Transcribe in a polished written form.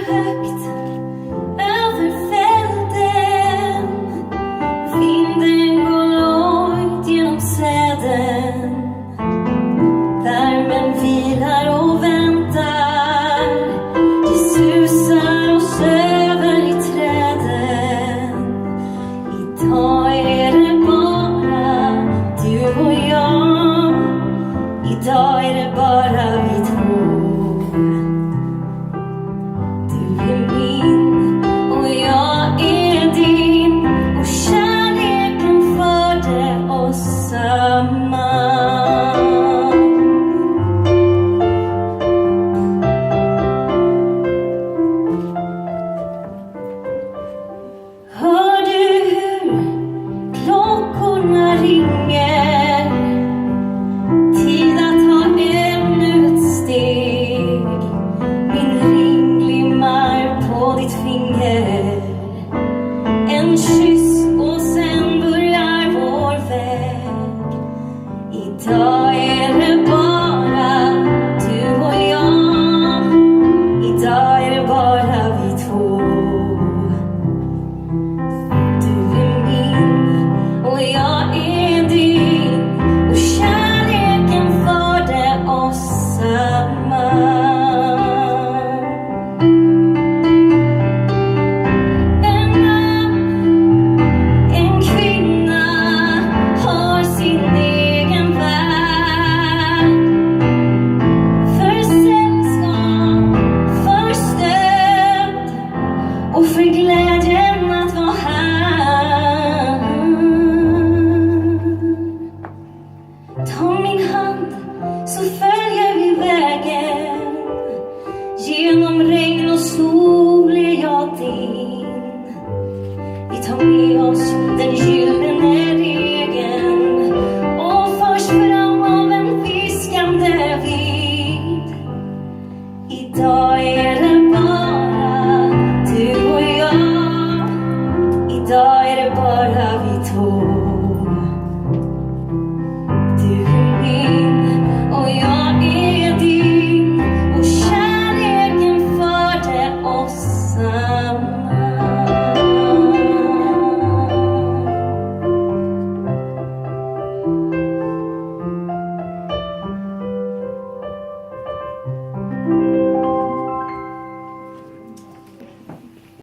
högt över fälten. Vinden går långt genom säden. Värmen vilar och väntar. Det susar och söver i träden. Idag är det bara du och jag. Idag är det bara vi två. Du är min och jag är din. Och kärleken förde oss samman. Hör du hur klockorna ringer? Tid att ta ännu ett steg. Min ring glimmar på ditt finger. En kyss och sen börjar vår väg. Idag är det bara du och jag. Idag är det bara vi två. Du är min och jag är din. Och kärleken förde oss samman. En man, en kvinna har sin egen värld. För sällskap, för stöd och för glädjen att vara här. Ta min hand så följer vi vägen. Genom regn och sol är jag din.